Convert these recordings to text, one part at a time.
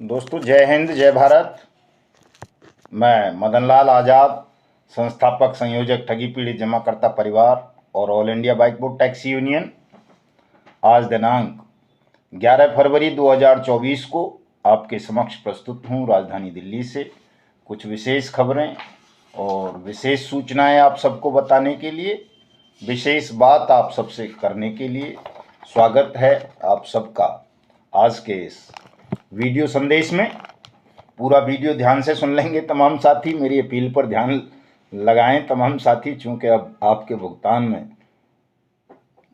दोस्तों, जय हिंद, जय भारत। मैं मदन लाल आज़ाद, संस्थापक संयोजक ठगी पीड़ित जमाकर्ता परिवार और all India bike board taxi union, आज दिनांक 11 फरवरी 2024 को आपके समक्ष प्रस्तुत हूँ राजधानी दिल्ली से कुछ विशेष खबरें और विशेष सूचनाएं आप सबको बताने के लिए, विशेष बात आप सबसे करने के लिए। स्वागत है आप सबका आज के इस वीडियो संदेश में। पूरा वीडियो ध्यान से सुन लेंगे तमाम साथी, मेरी अपील पर ध्यान लगाएं तमाम साथी, चूँकि अब आपके भुगतान में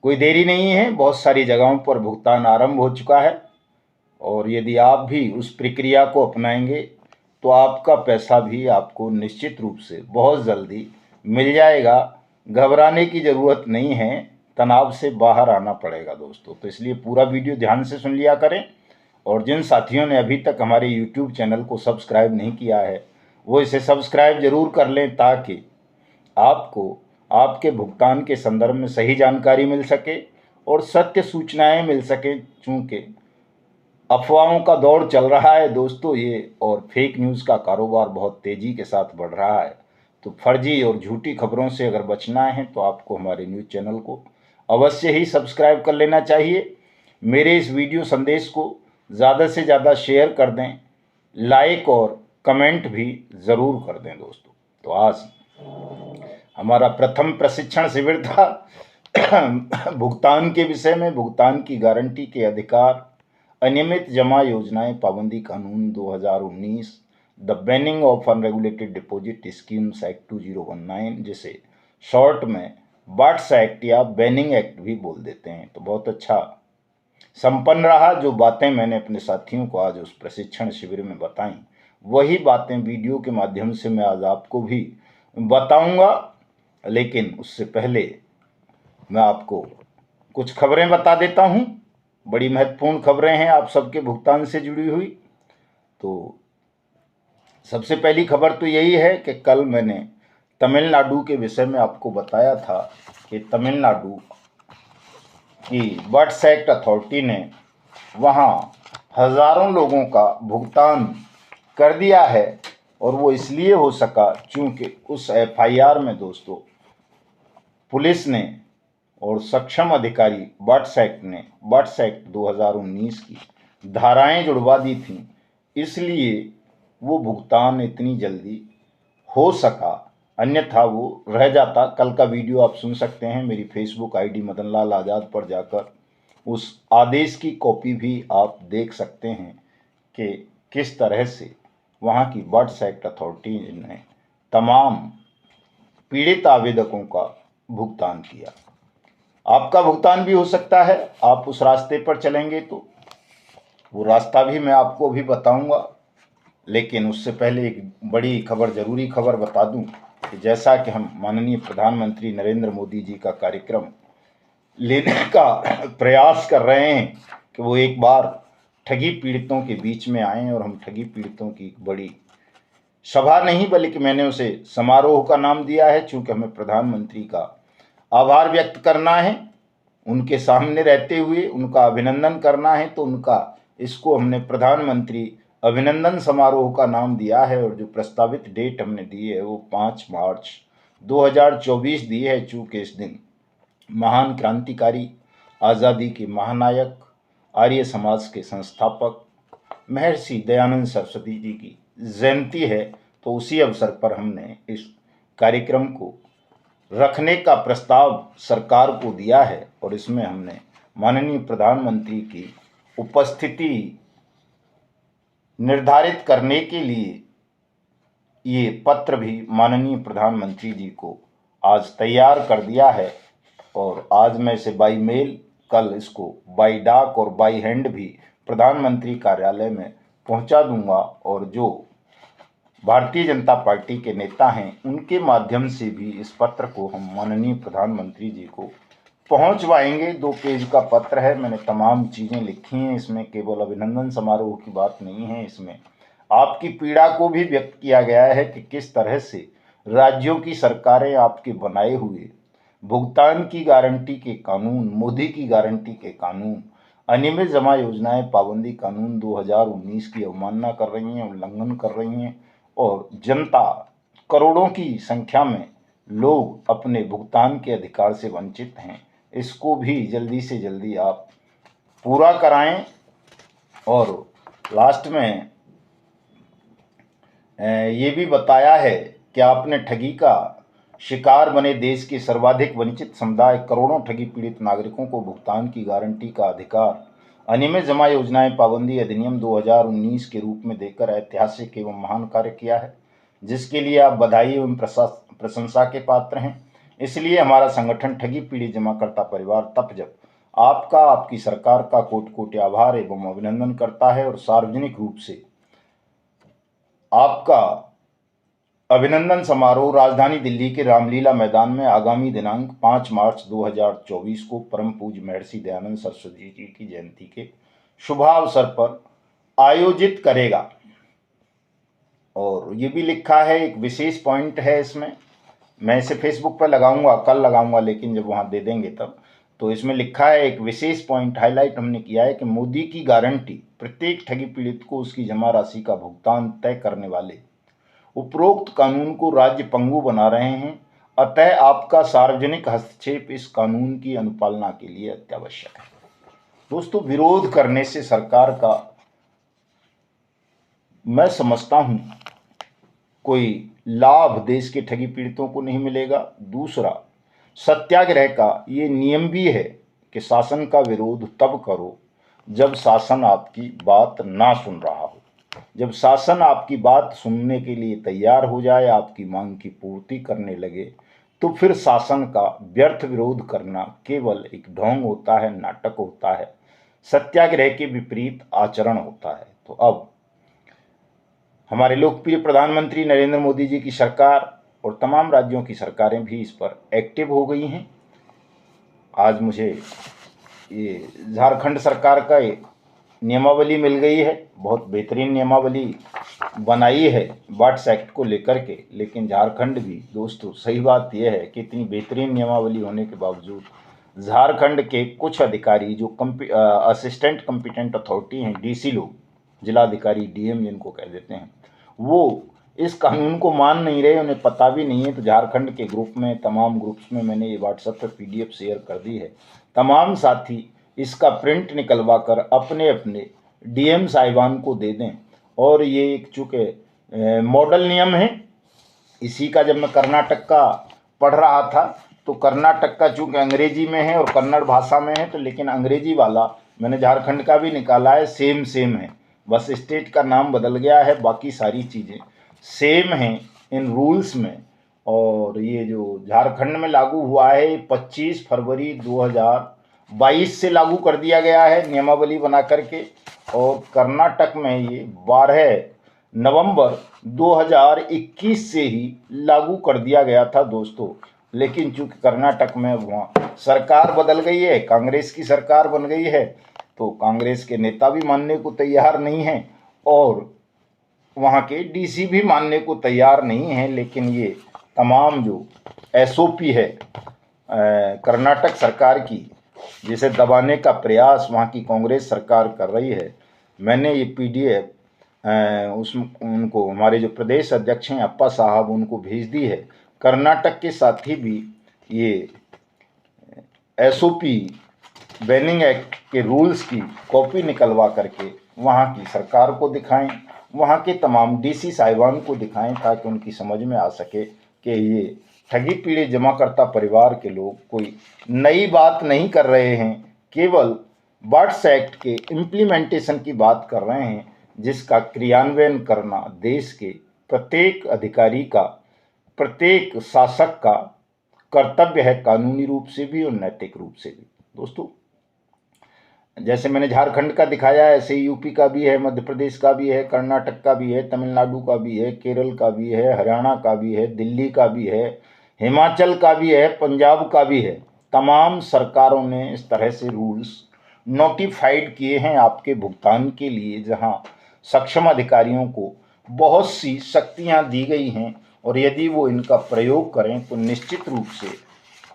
कोई देरी नहीं है। बहुत सारी जगहों पर भुगतान आरंभ हो चुका है और यदि आप भी उस प्रक्रिया को अपनाएंगे तो आपका पैसा भी आपको निश्चित रूप से बहुत जल्दी मिल जाएगा। घबराने की ज़रूरत नहीं है, तनाव से बाहर आना पड़ेगा दोस्तों। तो इसलिए पूरा वीडियो ध्यान से सुन लिया करें और जिन साथियों ने अभी तक हमारे YouTube चैनल को सब्सक्राइब नहीं किया है वो इसे सब्सक्राइब ज़रूर कर लें, ताकि आपको आपके भुगतान के संदर्भ में सही जानकारी मिल सके और सत्य सूचनाएं मिल सकें। चूँकि अफवाहों का दौर चल रहा है दोस्तों ये, और फेक न्यूज़ का कारोबार बहुत तेज़ी के साथ बढ़ रहा है। तो फर्जी और झूठी खबरों से अगर बचना है तो आपको हमारे न्यूज़ चैनल को अवश्य ही सब्सक्राइब कर लेना चाहिए। मेरे इस वीडियो संदेश को ज़्यादा से ज़्यादा शेयर कर दें, लाइक और कमेंट भी ज़रूर कर दें दोस्तों। तो आज हमारा प्रथम प्रशिक्षण शिविर था भुगतान के विषय में। भुगतान की गारंटी के अधिकार, अनियमित जमा योजनाएं पाबंदी कानून 2019, the banning of unregulated deposit schemes act 2019, जिसे शॉर्ट में बाट्स एक्ट या बैनिंग एक्ट भी बोल देते हैं। तो बहुत अच्छा संपन्न रहा। जो बातें मैंने अपने साथियों को आज उस प्रशिक्षण शिविर में बताई, वही बातें वीडियो के माध्यम से मैं आज आपको भी बताऊंगा। लेकिन उससे पहले मैं आपको कुछ खबरें बता देता हूं। बड़ी महत्वपूर्ण खबरें हैं आप सबके भुगतान से जुड़ी हुई। तो सबसे पहली खबर तो यही है कि कल मैंने तमिलनाडु के विषय में आपको बताया था कि तमिलनाडु की बट्स एक्ट अथॉरिटी ने वहाँ हज़ारों लोगों का भुगतान कर दिया है, और वो इसलिए हो सका क्योंकि उस एफआईआर में दोस्तों पुलिस ने और सक्षम अधिकारी बट्स एक्ट 2019 की धाराएं जुड़वा दी थीं, इसलिए वो भुगतान इतनी जल्दी हो सका, अन्यथा वो रह जाता। कल का वीडियो आप सुन सकते हैं मेरी फेसबुक आईडी मदन लाल आज़ाद पर जाकर। उस आदेश की कॉपी भी आप देख सकते हैं कि किस तरह से वहाँ की बट्स एक्ट अथॉरिटी ने तमाम पीड़ित आवेदकों का भुगतान किया। आपका भुगतान भी हो सकता है, आप उस रास्ते पर चलेंगे तो। वो रास्ता भी मैं आपको भी बताऊंगा, लेकिन उससे पहले एक बड़ी खबर, ज़रूरी खबर बता दूं कि जैसा कि हम माननीय प्रधानमंत्री नरेंद्र मोदी जी का कार्यक्रम लेने का प्रयास कर रहे हैं कि वो एक बार ठगी पीड़ितों के बीच में आएँ, और हम ठगी पीड़ितों की एक बड़ी सभा नहीं बल्कि मैंने उसे समारोह का नाम दिया है, चूँकि हमें प्रधानमंत्री का आभार व्यक्त करना है, उनके सामने रहते हुए उनका अभिनंदन करना है। तो उनका इसको हमने प्रधानमंत्री अभिनंदन समारोह का नाम दिया है, और जो प्रस्तावित डेट हमने दी है वो 5 मार्च 2024 दी है, चूँकि इस दिन महान क्रांतिकारी, आज़ादी के महानायक, आर्य समाज के संस्थापक महर्षि दयानंद सरस्वती जी की जयंती है। तो उसी अवसर पर हमने इस कार्यक्रम को रखने का प्रस्ताव सरकार को दिया है, और इसमें हमने माननीय प्रधानमंत्री की उपस्थिति निर्धारित करने के लिए ये पत्र भी माननीय प्रधानमंत्री जी को आज तैयार कर दिया है, और आज मैं इसे बाई मेल, कल इसको बाई डाक और बाई हैंड भी प्रधानमंत्री कार्यालय में पहुंचा दूंगा। और जो भारतीय जनता पार्टी के नेता हैं उनके माध्यम से भी इस पत्र को हम माननीय प्रधानमंत्री जी को पहुंचवाएंगे। 2 पेज का पत्र है, मैंने तमाम चीज़ें लिखी हैं इसमें, केवल अभिनंदन समारोह की बात नहीं है। इसमें आपकी पीड़ा को भी व्यक्त किया गया है कि किस तरह से राज्यों की सरकारें आपके बनाए हुए भुगतान की गारंटी के कानून, मोदी की गारंटी के कानून अनियमित जमा योजनाएं पाबंदी कानून 2019 की अवमानना कर रही हैं, उल्लंघन कर रही हैं और जनता करोड़ों की संख्या में लोग अपने भुगतान के अधिकार से वंचित हैं। इसको भी जल्दी से जल्दी आप पूरा कराएं। और लास्ट में ये भी बताया है कि आपने ठगी का शिकार बने देश के सर्वाधिक वंचित समुदाय करोड़ों ठगी पीड़ित नागरिकों को भुगतान की गारंटी का अधिकार अनियमित जमा योजनाएं पाबंदी अधिनियम 2019 के रूप में देकर ऐतिहासिक एवं महान कार्य किया है, जिसके लिए आप बधाई एवं प्रशंसा के पात्र हैं। इसलिए हमारा संगठन ठगी पीड़ित जमाकर्ता परिवार तप जब आपका, आपकी सरकार का कोटि कोटि आभार एवं अभिनंदन करता है और सार्वजनिक रूप से आपका अभिनंदन समारोह राजधानी दिल्ली के रामलीला मैदान में आगामी दिनांक 5 मार्च 2024 को परम पूज्य महर्षि दयानंद सरस्वती जी की जयंती के शुभावसर पर आयोजित करेगा। और ये भी लिखा है, एक विशेष पॉइंट है इसमें, मैं इसे फेसबुक पर लगाऊंगा, कल लगाऊंगा, लेकिन जब वहाँ दे देंगे तब। तो इसमें लिखा है, एक विशेष पॉइंट हाईलाइट हमने किया है कि मोदी की गारंटी प्रत्येक ठगी पीड़ित को उसकी जमा राशि का भुगतान तय करने वाले उपरोक्त कानून को राज्य पंगु बना रहे हैं। अतः आपका सार्वजनिक हस्तक्षेप इस कानून की अनुपालना के लिए अत्यावश्यक है। दोस्तों, विरोध करने से सरकार का मैं समझता हूं कोई लाभ देश के ठगी पीड़ितों को नहीं मिलेगा। दूसरा, सत्याग्रह का ये नियम भी है कि शासन का विरोध तब करो जब शासन आपकी बात ना सुन रहा हो। जब शासन आपकी बात सुनने के लिए तैयार हो जाए, आपकी मांग की पूर्ति करने लगे, तो फिर शासन का व्यर्थ विरोध करना केवल एक ढोंग होता है, नाटक होता है, सत्याग्रह के विपरीत आचरण होता है। तो अब हमारे लोकप्रिय प्रधानमंत्री नरेंद्र मोदी जी की सरकार और तमाम राज्यों की सरकारें भी इस पर एक्टिव हो गई हैं। आज मुझे ये झारखंड सरकार का नियमावली मिल गई है, बहुत बेहतरीन नियमावली बनाई है वाट्स एक्ट को लेकर के। लेकिन झारखंड भी दोस्तों, सही बात यह है कि इतनी बेहतरीन नियमावली होने के बावजूद झारखंड के कुछ अधिकारी जो असिस्टेंट कॉम्पिटेंट अथॉरिटी हैं, डीसी लोग, जिलाधिकारी, डीएम जिनको कह देते हैं, वो इस कानून को मान नहीं रहे, उन्हें पता भी नहीं है। तो झारखंड के ग्रुप में, तमाम ग्रुप्स में मैंने ये व्हाट्सएप पर पीडीएफ शेयर कर दी है। तमाम साथी इसका प्रिंट निकलवा कर अपने अपने डीएम साहिबान को दे दें। और ये एक चूँकि मॉडल नियम है, इसी का जब मैं कर्नाटक का पढ़ रहा था तो कर्नाटक का चूँकि अंग्रेजी में है और कन्नड़ भाषा में है, तो लेकिन अंग्रेजी वाला मैंने झारखंड का भी निकाला है, सेम है, बस स्टेट का नाम बदल गया है, बाकी सारी चीज़ें सेम हैं इन रूल्स में। और ये जो झारखंड में लागू हुआ है 25 फरवरी 2022 से लागू कर दिया गया है नियमावली बना करके, और कर्नाटक में ये 12 नवंबर 2021 से ही लागू कर दिया गया था दोस्तों। लेकिन चूंकि कर्नाटक में वहाँ सरकार बदल गई है, कांग्रेस की सरकार बन गई है, तो कांग्रेस के नेता भी मानने को तैयार नहीं हैं और वहाँ के डीसी भी मानने को तैयार नहीं हैं। लेकिन ये तमाम जो एसओपी है कर्नाटक सरकार की, जिसे दबाने का प्रयास वहाँ की कांग्रेस सरकार कर रही है, मैंने ये पीडीएफ उनको हमारे जो प्रदेश अध्यक्ष हैं अप्पा साहब, उनको भेज दी है। कर्नाटक के साथ ही भी ये एसओपी बैनिंग एक्ट के रूल्स की कॉपी निकलवा करके वहाँ की सरकार को दिखाएं, वहाँ के तमाम डीसी साहिबान को दिखाएं, ताकि उनकी समझ में आ सके कि ये ठगी पीड़ित जमाकर्ता परिवार के लोग कोई नई बात नहीं कर रहे हैं, केवल वाट्स एक्ट के इम्प्लीमेंटेशन की बात कर रहे हैं, जिसका क्रियान्वयन करना देश के प्रत्येक अधिकारी का, प्रत्येक शासक का कर्तव्य है, कानूनी रूप से भी और नैतिक रूप से भी। दोस्तों, जैसे मैंने झारखंड का दिखाया है, ऐसे यूपी का भी है, मध्य प्रदेश का भी है, कर्नाटक का भी है, तमिलनाडु का भी है, केरल का भी है, हरियाणा का भी है, दिल्ली का भी है, हिमाचल का भी है, पंजाब का भी है। तमाम सरकारों ने इस तरह से रूल्स नोटिफाइड किए हैं आपके भुगतान के लिए, जहां सक्षम अधिकारियों को बहुत सी शक्तियां दी गई हैं, और यदि वो इनका प्रयोग करें तो निश्चित रूप से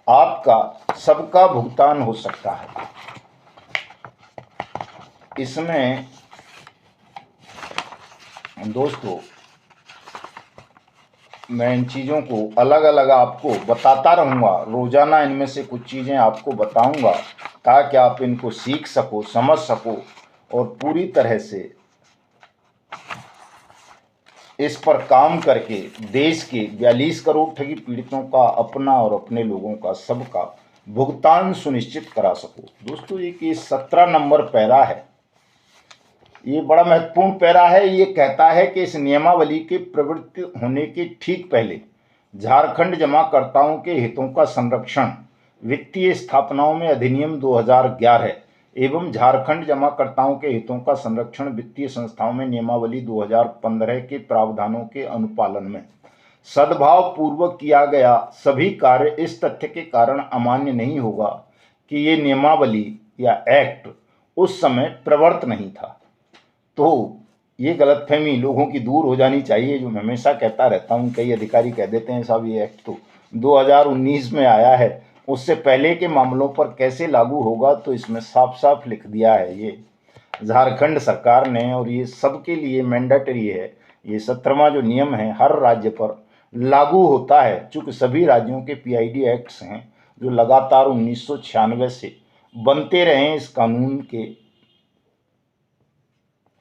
आपका सबका भुगतान हो सकता है। इसमें दोस्तों मैं इन चीज़ों को अलग अलग आपको बताता रहूँगा, रोज़ाना इनमें से कुछ चीज़ें आपको बताऊँगा ताकि आप इनको सीख सको, समझ सको और पूरी तरह से इस पर काम करके देश के 42 करोड़ ठगी पीड़ितों का, अपना और अपने लोगों का, सबका भुगतान सुनिश्चित करा सको। दोस्तों एक ये 17 नंबर पैरा है, ये बड़ा महत्वपूर्ण पैरा है। ये कहता है कि इस नियमावली के प्रवृत्त होने के ठीक पहले झारखंड जमाकर्ताओं के हितों का संरक्षण वित्तीय स्थापनाओं में अधिनियम 2011 एवं झारखंड जमाकर्ताओं के हितों का संरक्षण वित्तीय संस्थाओं में नियमावली 2015 के प्रावधानों के अनुपालन में सद्भाव पूर्वक किया गया सभी कार्य इस तथ्य के कारण अमान्य नहीं होगा कि ये नियमावली या एक्ट उस समय प्रवर्त नहीं था। तो ये गलतफहमी लोगों की दूर हो जानी चाहिए, जो मैं हमेशा कहता रहता हूँ। कई अधिकारी कह देते हैं साहब ये एक्ट तो 2019 में आया है, उससे पहले के मामलों पर कैसे लागू होगा, तो इसमें साफ साफ लिख दिया है ये झारखंड सरकार ने, और ये सबके लिए मैंडेटरी है। ये 17वां जो नियम है हर राज्य पर लागू होता है, चूँकि सभी राज्यों के पीआईडी एक्ट्स हैं जो लगातार 1996 से बनते रहे हैं इस कानून के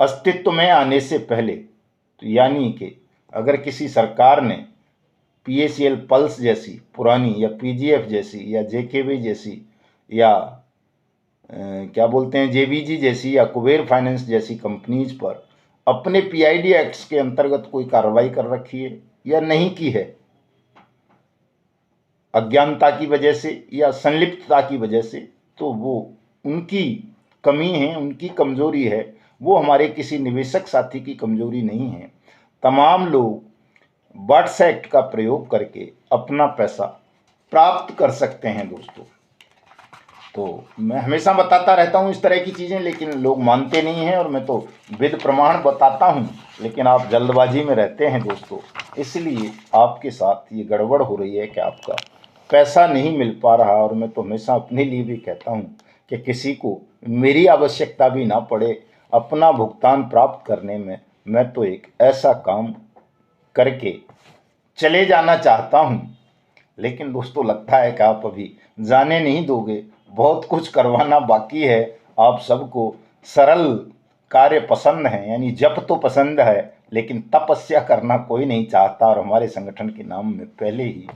अस्तित्व में आने से पहले। तो यानी कि अगर किसी सरकार ने पीएसीएल पल्स जैसी पुरानी या पीजीएफ जैसी या जेकेवी जैसी या क्या बोलते हैं जेबीजी जैसी या कुबेर फाइनेंस जैसी कंपनीज पर अपने पीआईडी एक्ट्स के अंतर्गत कोई कार्रवाई कर रखी है या नहीं की है, अज्ञानता की वजह से या संलिप्तता की वजह से, तो वो उनकी कमी है, उनकी कमजोरी है, वो हमारे किसी निवेशक साथी की कमजोरी नहीं है। तमाम लोग बट्स एक्ट का प्रयोग करके अपना पैसा प्राप्त कर सकते हैं दोस्तों। तो मैं हमेशा बताता रहता हूँ इस तरह की चीज़ें, लेकिन लोग मानते नहीं हैं, और मैं तो विद प्रमाण बताता हूँ, लेकिन आप जल्दबाजी में रहते हैं दोस्तों, इसलिए आपके साथ ये गड़बड़ हो रही है कि आपका पैसा नहीं मिल पा रहा। और मैं तो हमेशा अपने लिए भी कहता हूँ कि किसी को मेरी आवश्यकता भी ना पड़े अपना भुगतान प्राप्त करने में, मैं तो एक ऐसा काम करके चले जाना चाहता हूँ। लेकिन दोस्तों लगता है कि आप अभी जाने नहीं दोगे, बहुत कुछ करवाना बाकी है। आप सबको सरल कार्य पसंद है, यानी जप तो पसंद है, लेकिन तपस्या करना कोई नहीं चाहता। और हमारे संगठन के नाम में पहले ही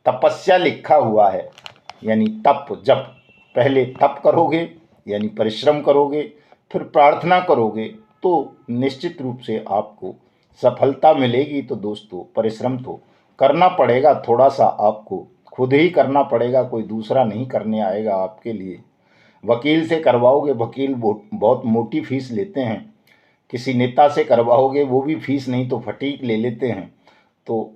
तपस्या लिखा हुआ है, यानी तप जप। पहले तप करोगे यानी परिश्रम करोगे, फिर प्रार्थना करोगे, तो निश्चित रूप से आपको सफलता मिलेगी। तो दोस्तों परिश्रम तो करना पड़ेगा, थोड़ा सा आपको खुद ही करना पड़ेगा, कोई दूसरा नहीं करने आएगा आपके लिए। वकील से करवाओगे, वकील बहुत मोटी फीस लेते हैं। किसी नेता से करवाओगे, वो भी फीस नहीं तो फटीक ले लेते हैं। तो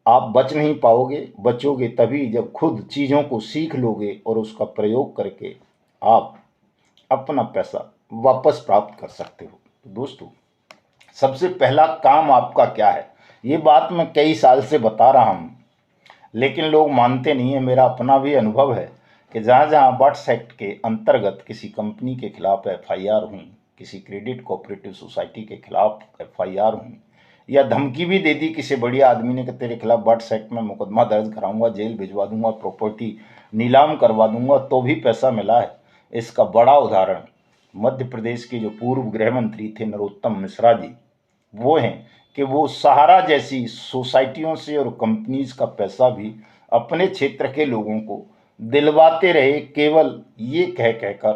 आप बच नहीं पाओगे, बचोगे तभी जब खुद चीज़ों को सीख लोगे और उसका प्रयोग करके आप अपना पैसा वापस प्राप्त कर सकते हो। तो दोस्तों सबसे पहला काम आपका क्या है, ये बात मैं कई साल से बता रहा हूँ, लेकिन लोग मानते नहीं है। मेरा अपना भी अनुभव है कि जहाँ जहाँ बट्स एक्ट के अंतर्गत किसी कंपनी के खिलाफ एफआईआर हुई, किसी क्रेडिट कोऑपरेटिव सोसाइटी के खिलाफ एफआईआर हुई, या धमकी भी दे दी किसी बड़ी आदमी ने कि तेरे खिलाफ बट्स एक्ट में मुकदमा दर्ज कराऊंगा, जेल भिजवा दूंगा, प्रॉपर्टी नीलाम करवा दूंगा, तो भी पैसा मिला है। इसका बड़ा उदाहरण मध्य प्रदेश के जो पूर्व गृह मंत्री थे नरोत्तम मिश्रा जी, वो हैं कि वो सहारा जैसी सोसाइटियों से और कंपनीज का पैसा भी अपने क्षेत्र के लोगों को दिलवाते रहे, केवल ये कह कहकर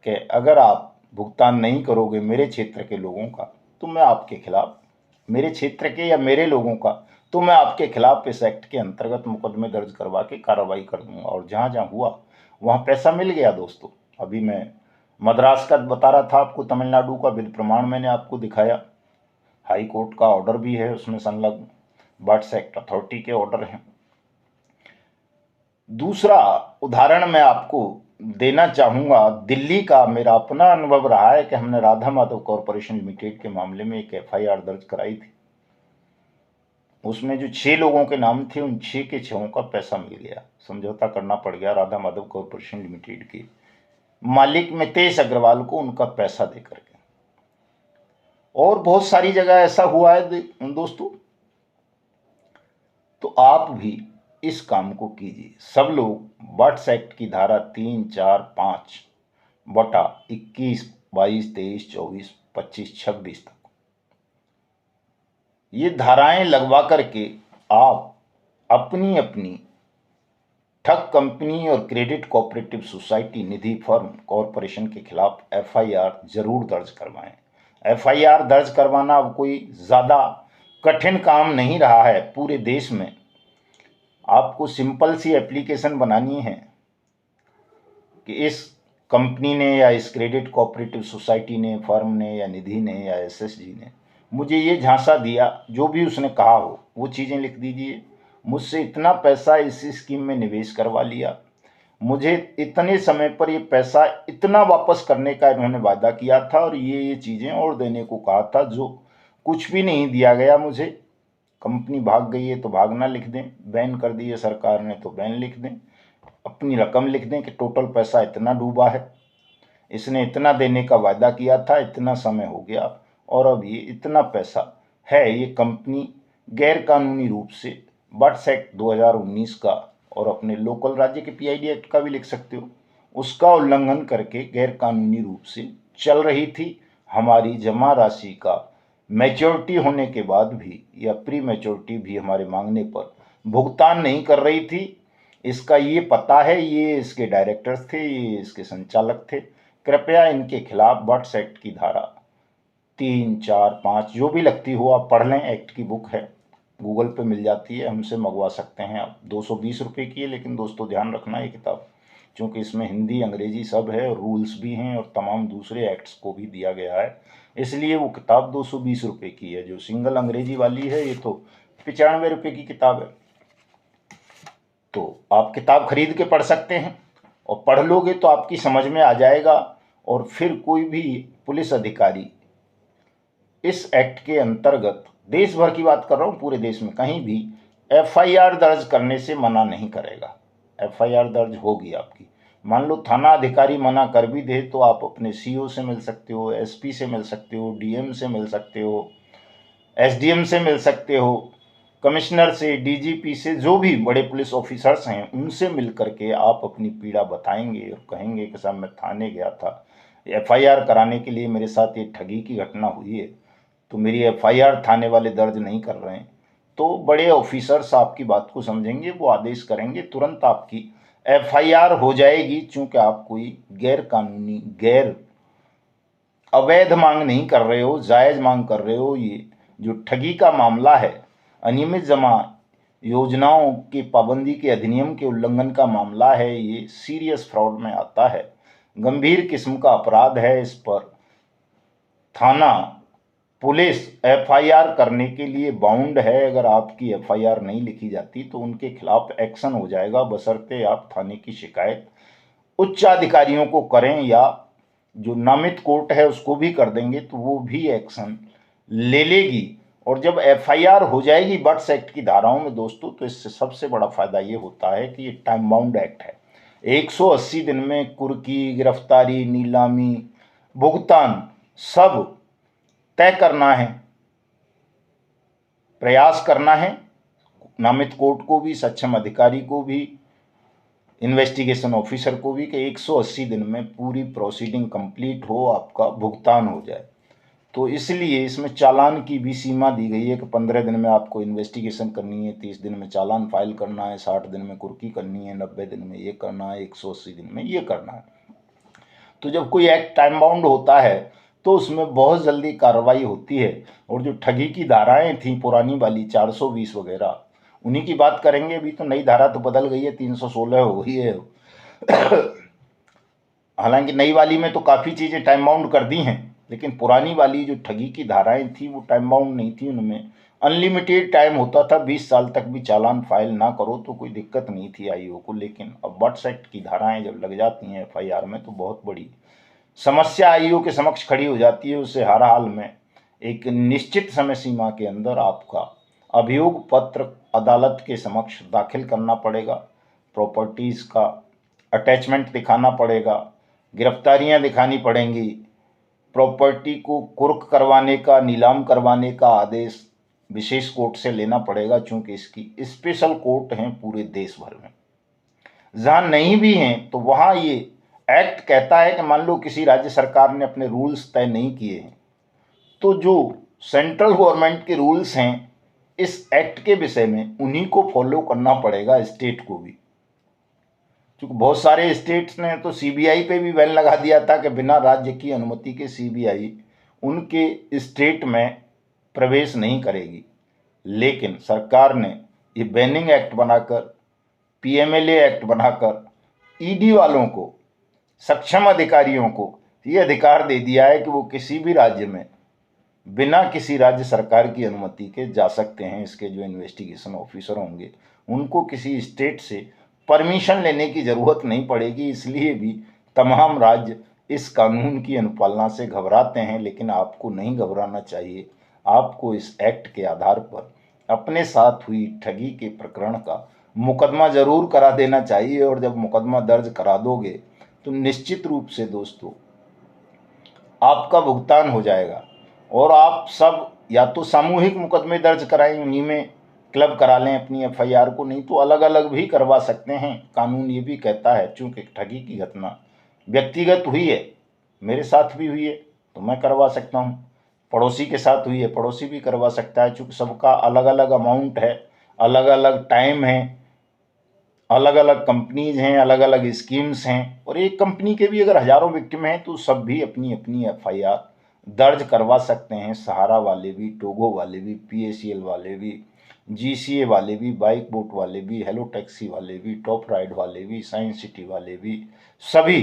कि अगर आप भुगतान नहीं करोगे मेरे क्षेत्र के लोगों का, तो मैं आपके खिलाफ, मेरे क्षेत्र के या मेरे लोगों का, तो मैं आपके खिलाफ इस एक्ट के अंतर्गत मुकदमे दर्ज करवा के कार्रवाई कर दूंगा। और जहाँ जहाँ हुआ वहाँ पैसा मिल गया दोस्तों। अभी मैं मद्रास का बता रहा था आपको, तमिलनाडु का विद प्रमाण मैंने आपको दिखाया, हाई कोर्ट का ऑर्डर भी है उसमें संलग्न, बट्स एक्ट अथॉरिटी के ऑर्डर हैं। दूसरा उदाहरण मैं आपको देना चाहूँगा, दिल्ली का मेरा अपना अनुभव रहा है कि हमने राधा माधव कॉरपोरेशन लिमिटेड के मामले में एक एफआईआर दर्ज कराई थी। उसमें जो 6 लोगों के नाम थे, उन 6 के 6 का पैसा मिल गया। समझौता करना पड़ गया राधा माधव कॉरपोरेशन लिमिटेड के मालिक मितेश अग्रवाल को उनका पैसा दे करके। और बहुत सारी जगह ऐसा हुआ है दोस्तों। तो आप भी इस काम को कीजिए। सब लोग बट्स एक्ट की धारा 3, 4, 5 बटा 21, 22, 23, 24, 25, 26 तक ये धाराएं लगवा करके आप अपनी अपनी ठग कंपनी और क्रेडिट कोऑपरेटिव सोसाइटी, निधि फर्म, कॉरपोरेशन के खिलाफ एफआईआर जरूर दर्ज करवाएं। एफआईआर दर्ज करवाना अब कोई ज़्यादा कठिन काम नहीं रहा है। पूरे देश में आपको सिंपल सी एप्लीकेशन बनानी है कि इस कंपनी ने या इस क्रेडिट कोऑपरेटिव सोसाइटी ने, फर्म ने या निधि ने या एसएसजी ने मुझे ये झांसा दिया, जो भी उसने कहा हो वो चीज़ें लिख दीजिए। मुझसे इतना पैसा इस स्कीम में निवेश करवा लिया, मुझे इतने समय पर ये पैसा इतना वापस करने का इन्होंने वादा किया था और ये चीज़ें और देने को कहा था, जो कुछ भी नहीं दिया गया मुझे। कंपनी भाग गई है तो भागना लिख दें, बैन कर दी है सरकार ने तो बैन लिख दें, अपनी रकम लिख दें कि टोटल पैसा इतना डूबा है, इसने इतना देने का वादा किया था, इतना समय हो गया और अब ये इतना पैसा है। ये कंपनी गैर कानूनी रूप से बट्स एक्ट 2019 का और अपने लोकल राज्य के पीआईडी एक्ट का भी लिख सकते हो, उसका उल्लंघन करके गैर कानूनी रूप से चल रही थी। हमारी जमा राशि का मैच्योरिटी होने के बाद भी या प्री मैच्योरिटी भी हमारे मांगने पर भुगतान नहीं कर रही थी। इसका ये पता है, ये इसके डायरेक्टर्स थे, ये इसके संचालक थे। कृपया इनके खिलाफ बट्स एक्ट की धारा 3, 4, 5 जो भी लगती हो आप पढ़ लें। एक्ट की बुक है, गूगल पे मिल जाती है, हमसे मंगवा सकते हैं आप। 220 रुपये की है, लेकिन दोस्तों ध्यान रखना ये किताब, क्योंकि इसमें हिंदी अंग्रेजी सब है और रूल्स भी हैं और तमाम दूसरे एक्ट्स को भी दिया गया है, इसलिए वो किताब 220 रुपये की है। जो सिंगल अंग्रेजी वाली है ये तो 95 रुपये की किताब है। तो आप किताब खरीद के पढ़ सकते हैं और पढ़ लोगे तो आपकी समझ में आ जाएगा। और फिर कोई भी पुलिस अधिकारी इस एक्ट के अंतर्गत, देश भर की बात कर रहा हूँ, पूरे देश में कहीं भी एफआईआर दर्ज करने से मना नहीं करेगा। एफआईआर दर्ज होगी आपकी। मान लो थाना अधिकारी मना कर भी दे तो आप अपने सीओ से मिल सकते हो, एसपी से मिल सकते हो, डीएम से मिल सकते हो, एसडीएम से मिल सकते हो, कमिश्नर से, डीजीपी से, जो भी बड़े पुलिस ऑफिसर्स हैं उनसे मिल करके आप अपनी पीड़ा बताएंगे और कहेंगे कि साहब मैं थाने गया था, एफआईआर कराने के लिए मेरे साथ ये ठगी की घटना हुई है, तो मेरी एफआईआर थाने वाले दर्ज नहीं कर रहे हैं। तो बड़े ऑफिसर्स आपकी बात को समझेंगे, वो आदेश करेंगे, तुरंत आपकी एफआईआर हो जाएगी। चूँकि आप कोई गैर कानूनी, गैर अवैध मांग नहीं कर रहे हो, जायज़ मांग कर रहे हो। ये जो ठगी का मामला है, अनियमित जमा योजनाओं की पाबंदी के अधिनियम के उल्लंघन का मामला है, ये सीरियस फ्रॉड में आता है, गंभीर किस्म का अपराध है। इस पर थाना, पुलिस एफआईआर करने के लिए बाउंड है। अगर आपकी एफआईआर नहीं लिखी जाती तो उनके खिलाफ एक्शन हो जाएगा, बशर्ते आप थाने की शिकायत उच्च अधिकारियों को करें या जो नामित कोर्ट है उसको भी कर देंगे तो वो भी एक्शन ले लेगी। और जब एफआईआर हो जाएगी बट्स एक्ट की धाराओं में दोस्तों, तो इससे सबसे बड़ा फायदा ये होता है कि ये टाइम बाउंड एक्ट है। 180 दिन में कुर्की, गिरफ्तारी, नीलामी, भुगतान सब तय करना है, प्रयास करना है। नामित कोर्ट को भी, सक्षम अधिकारी को भी, इन्वेस्टिगेशन ऑफिसर को भी, कि 180 दिन में पूरी प्रोसीडिंग कंप्लीट हो, आपका भुगतान हो जाए। तो इसलिए इसमें चालान की भी सीमा दी गई है कि 15 दिन में आपको इन्वेस्टिगेशन करनी है, 30 दिन में चालान फाइल करना है, 60 दिन में कुर्की करनी है, 90 दिन में ये करना है, 180 दिन में ये करना है। तो जब कोई एक्ट टाइम बाउंड होता है तो उसमें बहुत जल्दी कार्रवाई होती है। और जो ठगी की धाराएं थी पुरानी वाली 420 वगैरह, उन्हीं की बात करेंगे। अभी तो नई धारा तो बदल गई है, 316 हो गई है। हालांकि नई वाली में तो काफ़ी चीज़ें टाइम बाउंड कर दी हैं, लेकिन पुरानी वाली जो ठगी की धाराएं थी वो टाइम बाउंड नहीं थी। उनमें अनलिमिटेड टाइम होता था, 20 साल तक भी चालान फाइल ना करो तो कोई दिक्कत नहीं थी आईओ को। लेकिन अब बट्स एक्ट की धाराएं जब लग जाती हैं एफआईआर में तो बहुत बड़ी समस्या आईओ के समक्ष खड़ी हो जाती है। उसे हर हाल में एक निश्चित समय सीमा के अंदर आपका अभियोग पत्र अदालत के समक्ष दाखिल करना पड़ेगा, प्रॉपर्टीज़ का अटैचमेंट दिखाना पड़ेगा, गिरफ्तारियां दिखानी पड़ेंगी, प्रॉपर्टी को कुर्क करवाने का, नीलाम करवाने का आदेश विशेष कोर्ट से लेना पड़ेगा, चूंकि इसकी स्पेशल कोर्ट हैं पूरे देश भर में। जहां नहीं भी हैं तो वहां ये एक्ट कहता है कि मान लो किसी राज्य सरकार ने अपने रूल्स तय नहीं किए हैं, तो जो सेंट्रल गवर्नमेंट के रूल्स हैं इस एक्ट के विषय में उन्हीं को फॉलो करना पड़ेगा स्टेट को भी। क्योंकि बहुत सारे स्टेट्स ने तो सीबीआई पे भी बैन लगा दिया था कि बिना राज्य की अनुमति के सीबीआई उनके स्टेट में प्रवेश नहीं करेगी। लेकिन सरकार ने ये बैनिंग एक्ट बनाकर, पीएमएलए एक्ट बनाकर ईडी वालों को, सक्षम अधिकारियों को ये अधिकार दे दिया है कि वो किसी भी राज्य में बिना किसी राज्य सरकार की अनुमति के जा सकते हैं। इसके जो इन्वेस्टिगेशन ऑफिसर होंगे उनको किसी स्टेट से परमिशन लेने की ज़रूरत नहीं पड़ेगी। इसलिए भी तमाम राज्य इस कानून की अनुपालना से घबराते हैं, लेकिन आपको नहीं घबराना चाहिए। आपको इस एक्ट के आधार पर अपने साथ हुई ठगी के प्रकरण का मुकदमा ज़रूर करा देना चाहिए, और जब मुकदमा दर्ज करा दोगे तो निश्चित रूप से दोस्तों आपका भुगतान हो जाएगा। और आप सब या तो सामूहिक मुकदमे दर्ज कराएं, उन्हीं में क्लब करा लें अपनी एफआईआर को, नहीं तो अलग अलग भी करवा सकते हैं। कानून ये भी कहता है, चूंकि ठगी की घटना व्यक्तिगत हुई है, मेरे साथ भी हुई है तो मैं करवा सकता हूँ, पड़ोसी के साथ हुई है पड़ोसी भी करवा सकता है। चूंकि सबका अलग अलग अमाउंट है, अलग अलग टाइम है, अलग अलग कंपनीज हैं, अलग अलग स्कीम्स हैं, और एक कंपनी के भी अगर हजारों विक्टिम हैं तो सब भी अपनी अपनी एफआईआर दर्ज करवा सकते हैं। सहारा वाले भी, टोगो वाले भी, पीएसीएल वाले भी, जीसीए वाले भी, बाइक बोट वाले भी, हेलो टैक्सी वाले भी, टॉप राइड वाले भी, साइंस सिटी वाले भी, सभी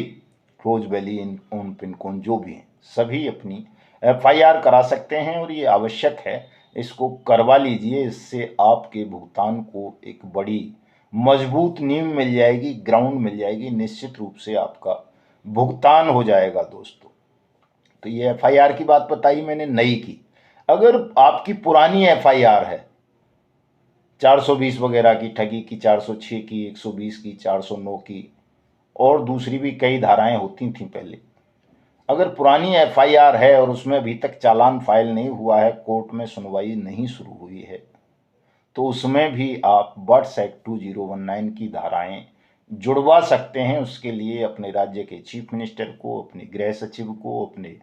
रोज वैली ओन पिनकोन जो भी हैं सभी अपनी एफआईआर करा सकते हैं। और ये आवश्यक है, इसको करवा लीजिए। इससे आपके भुगतान को एक बड़ी मजबूत नींव मिल जाएगी, ग्राउंड मिल जाएगी, निश्चित रूप से आपका भुगतान हो जाएगा दोस्तों। तो ये एफआईआर की बात बताई मैंने नई की। अगर आपकी पुरानी एफआईआर है 420 वगैरह की, ठगी की 406 की, 120 की, 409 की, और दूसरी भी कई धाराएं होती थी पहले, अगर पुरानी एफआईआर है और उसमें अभी तक चालान फाइल नहीं हुआ है, कोर्ट में सुनवाई नहीं शुरू हुई है, तो उसमें भी आप बर्ड्स एक्ट 2019 की धाराएं जुड़वा सकते हैं। उसके लिए अपने राज्य के चीफ मिनिस्टर को, अपने गृह सचिव को, अपने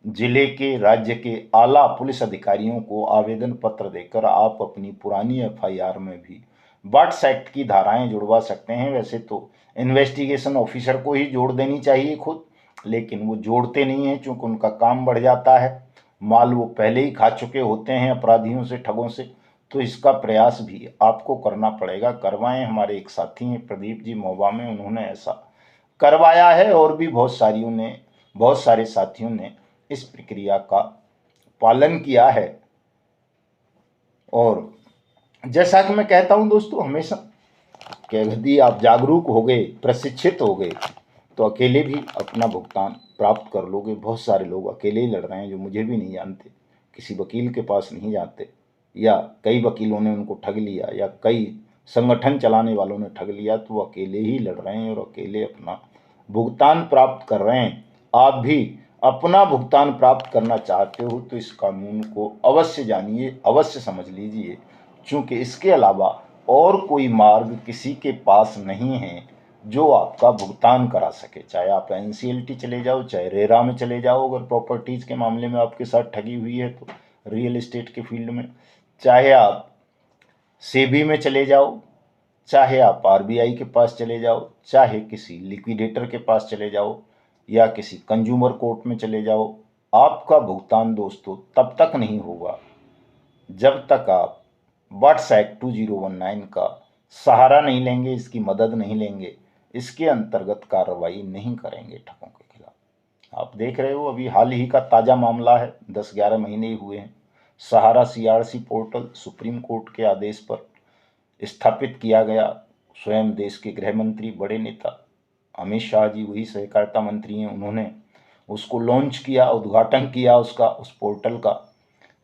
जिले के, राज्य के आला पुलिस अधिकारियों को आवेदन पत्र देकर आप अपनी पुरानी एफआईआर में भी बर्ड्स एक्ट की धाराएं जुड़वा सकते हैं। वैसे तो इन्वेस्टिगेशन ऑफिसर को ही जोड़ देनी चाहिए खुद, लेकिन वो जोड़ते नहीं हैं, चूँकि उनका काम बढ़ जाता है, माल वो पहले ही खा चुके होते हैं अपराधियों से, ठगों से। तो इसका प्रयास भी आपको करना पड़ेगा। करवाएं। हमारे एक साथी हैं प्रदीप जी महोबा में, उन्होंने ऐसा करवाया है, और भी बहुत सारे साथियों ने इस प्रक्रिया का पालन किया है। और जैसा कि मैं कहता हूं दोस्तों हमेशा कि यदि आप जागरूक हो गए, प्रशिक्षित हो गए, तो अकेले भी अपना भुगतान प्राप्त कर लोगे। बहुत सारे लोग अकेले ही लड़ रहे हैं जो मुझे भी नहीं जानते, किसी वकील के पास नहीं जाते, या कई वकीलों ने उनको ठग लिया, या कई संगठन चलाने वालों ने ठग लिया, तो वो अकेले ही लड़ रहे हैं और अकेले अपना भुगतान प्राप्त कर रहे हैं। आप भी अपना भुगतान प्राप्त करना चाहते हो तो इस कानून को अवश्य जानिए, अवश्य समझ लीजिए, क्योंकि इसके अलावा और कोई मार्ग किसी के पास नहीं है जो आपका भुगतान करा सके। चाहे आप एनसीएलटी चले जाओ, चाहे रेरा में चले जाओ, अगर प्रॉपर्टीज़ के मामले में आपके साथ ठगी हुई है तो रियल एस्टेट के फील्ड में, चाहे आप सेबी में चले जाओ, चाहे आप आरबीआई के पास चले जाओ, चाहे किसी लिक्विडेटर के पास चले जाओ, या किसी कंज्यूमर कोर्ट में चले जाओ, आपका भुगतान दोस्तों तब तक नहीं होगा जब तक आप बर्ड्स एक्ट 2019 का सहारा नहीं लेंगे, इसकी मदद नहीं लेंगे, इसके अंतर्गत कार्रवाई नहीं करेंगे ठगों के खिलाफ। आप देख रहे हो अभी हाल ही का ताज़ा मामला है, 10-11 महीने ही हुए हैं, सहारा सीआरसी पोर्टल सुप्रीम कोर्ट के आदेश पर स्थापित किया गया। स्वयं देश के गृह मंत्री, बड़े नेता अमित शाह जी, वही सहकारिता मंत्री हैं, उन्होंने उसको लॉन्च किया, उद्घाटन किया उसका, उस पोर्टल का।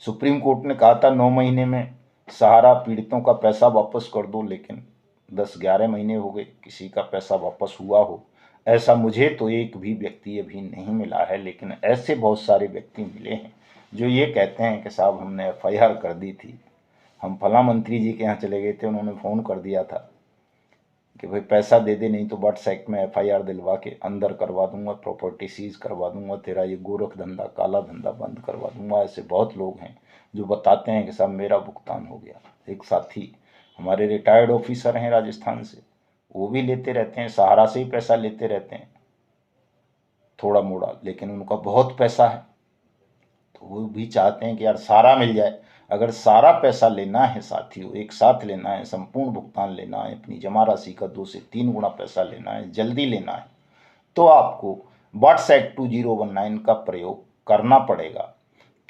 सुप्रीम कोर्ट ने कहा था 9 महीने में सहारा पीड़ितों का पैसा वापस कर दो, लेकिन 10-11 महीने हो गए, किसी का पैसा वापस हुआ हो ऐसा मुझे तो एक भी व्यक्ति अभी नहीं मिला है, लेकिन ऐसे बहुत सारे व्यक्ति मिले हैं जो ये कहते हैं कि साहब हमने एफआईआर कर दी थी, हम फला मंत्री जी के यहाँ चले गए थे, उन्होंने फ़ोन कर दिया था कि भाई पैसा दे दे, नहीं तो बट्स एक्ट में एफआईआर दिलवा के अंदर करवा दूंगा, प्रॉपर्टी सीज करवा दूंगा, तेरा ये गोरख धंधा काला धंधा बंद करवा दूंगा। ऐसे बहुत लोग हैं जो बताते हैं कि साहब मेरा भुगतान हो गया। एक साथी हमारे रिटायर्ड ऑफिसर हैं राजस्थान से, वो भी लेते रहते हैं, सहारा से ही पैसा लेते रहते हैं थोड़ा मोड़ा, लेकिन उनका बहुत पैसा है, तो वो भी चाहते हैं कि यार सारा मिल जाए। अगर सारा पैसा लेना है साथियों, एक साथ लेना है, संपूर्ण भुगतान लेना है, अपनी जमा राशि का 2 से 3 गुना पैसा लेना है, जल्दी लेना है, तो आपको बट्स एक्ट 2019 का प्रयोग करना पड़ेगा।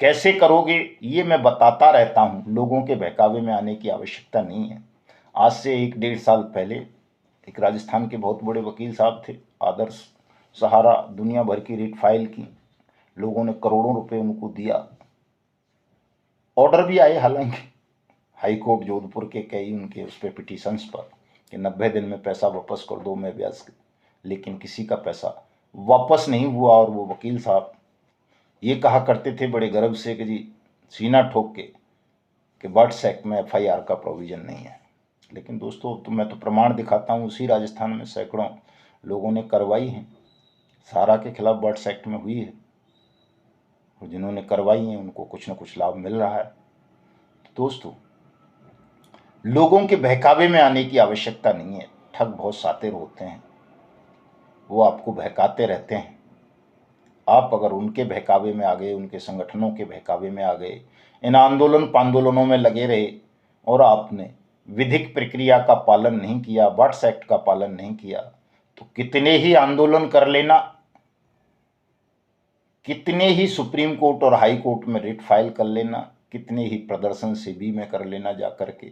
कैसे करोगे ये मैं बताता रहता हूँ, लोगों के बहकावे में आने की आवश्यकता नहीं है। आज से 1-1.5 साल पहले एक राजस्थान के बहुत बड़े वकील साहब थे, आदर्श सहारा, दुनिया भर की रिट फाइल की, लोगों ने करोड़ों रुपए उनको दिया, ऑर्डर भी आए हालांकि हाई कोर्ट जोधपुर के कई उनके उस पर पिटीशंस पर कि 90 दिन में पैसा वापस कर दो, मैं ब्याज, लेकिन किसी का पैसा वापस नहीं हुआ। और वो वकील साहब ये कहा करते थे बड़े गर्व से कि जी सीना ठोक के कि बट्स एक्ट में एफआईआर का प्रोविज़न नहीं है। लेकिन दोस्तों तो मैं तो प्रमाण दिखाता हूँ, उसी राजस्थान में सैकड़ों लोगों ने करवाई है, सारा के खिलाफ बट्स एक्ट में हुई है, और जिन्होंने करवाई हैं उनको कुछ न कुछ लाभ मिल रहा है। तो दोस्तों लोगों के बहकावे में आने की आवश्यकता नहीं है। ठग बहुत शातिर होते हैं, वो आपको बहकाते रहते हैं। आप अगर उनके बहकावे में आ गए, उनके संगठनों के बहकावे में आ गए, इन आंदोलन पांदोलनों में लगे रहे और आपने विधिक प्रक्रिया का पालन नहीं किया, बट्स एक्ट का पालन नहीं किया, तो कितने ही आंदोलन कर लेना, कितने ही सुप्रीम कोर्ट और हाई कोर्ट में रिट फाइल कर लेना, कितने ही प्रदर्शन सेबी में कर लेना, जा करके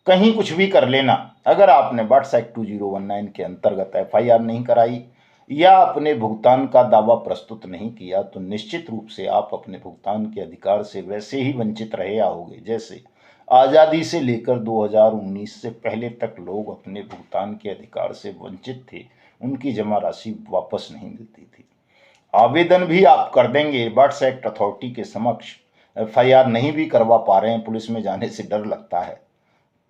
कहीं कुछ भी कर लेना, अगर आपने बट्स एक्ट 2019 के अंतर्गत एफआईआर नहीं कराई या अपने भुगतान का दावा प्रस्तुत नहीं किया, तो निश्चित रूप से आप अपने भुगतान के अधिकार से वैसे ही वंचित रहे आओगे जैसे आज़ादी से लेकर 2019 से पहले तक लोग अपने भुगतान के अधिकार से वंचित थे, उनकी जमा राशि वापस नहीं मिलती थी। आवेदन भी आप कर देंगे बट्स एक्ट अथॉरिटी के समक्ष, एफआईआर नहीं भी करवा पा रहे हैं, पुलिस में जाने से डर लगता है,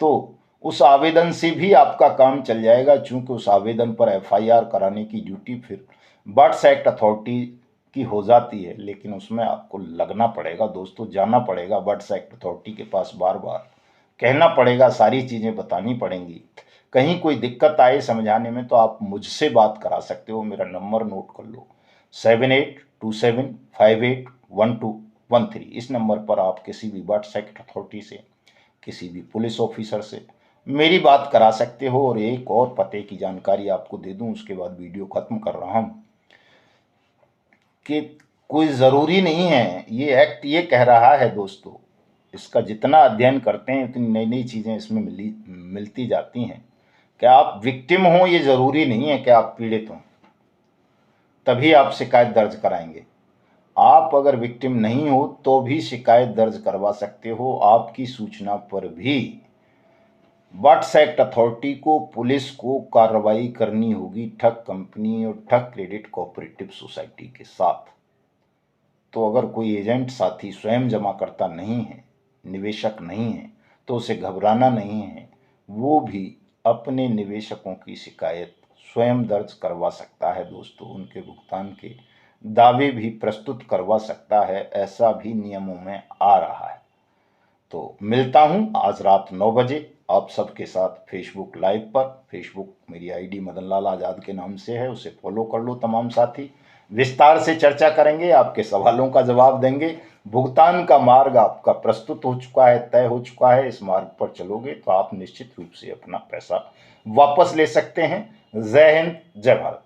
तो उस आवेदन से भी आपका काम चल जाएगा, चूंकि उस आवेदन पर एफआईआर कराने की ड्यूटी फिर बट्स एक्ट अथॉरिटी की हो जाती है, लेकिन उसमें आपको लगना पड़ेगा दोस्तों, जाना पड़ेगा बट्स एक्ट अथॉरिटी के पास, बार बार कहना पड़ेगा, सारी चीज़ें बतानी पड़ेंगी। कहीं कोई दिक्कत आए समझाने में तो आप मुझसे बात करा सकते हो, मेरा नंबर नोट कर लो 7827581213। इस नंबर पर आप किसी भी बट्स एक्ट अथॉरिटी से, किसी भी पुलिस ऑफिसर से मेरी बात करा सकते हो। और एक और पते की जानकारी आपको दे दूं, उसके बाद वीडियो खत्म कर रहा हूं, कि कोई ज़रूरी नहीं है, ये एक्ट ये कह रहा है दोस्तों, इसका जितना अध्ययन करते हैं उतनी नई नई चीज़ें इसमें मिलती जाती हैं। क्या आप विक्टिम हो ये ज़रूरी नहीं है कि आप पीड़ित हों तभी आप शिकायत दर्ज कराएंगे। आप अगर विक्टिम नहीं हो तो भी शिकायत दर्ज करवा सकते हो। आपकी सूचना पर भी बट्स एक्ट अथॉरिटी को, पुलिस को कार्रवाई करनी होगी ठग कंपनी और ठग क्रेडिट कोऑपरेटिव सोसाइटी के साथ। तो अगर कोई एजेंट साथी स्वयं जमा करता नहीं है, निवेशक नहीं है, तो उसे घबराना नहीं है, वो भी अपने निवेशकों की शिकायत स्वयं दर्ज करवा सकता है दोस्तों, उनके भुगतान के दावे भी प्रस्तुत करवा सकता है, ऐसा भी नियमों में आ रहा है। तो मिलता हूं आज रात 9 बजे आप सबके साथ फेसबुक लाइव पर। फेसबुक मेरी आईडी मदन लाल आज़ाद के नाम से है, उसे फॉलो कर लो तमाम साथी। विस्तार से चर्चा करेंगे, आपके सवालों का जवाब देंगे। भुगतान का मार्ग आपका प्रस्तुत हो चुका है, तय हो चुका है, इस मार्ग पर चलोगे तो आप निश्चित रूप से अपना पैसा वापस ले सकते हैं। जय हिंद, जय भारत।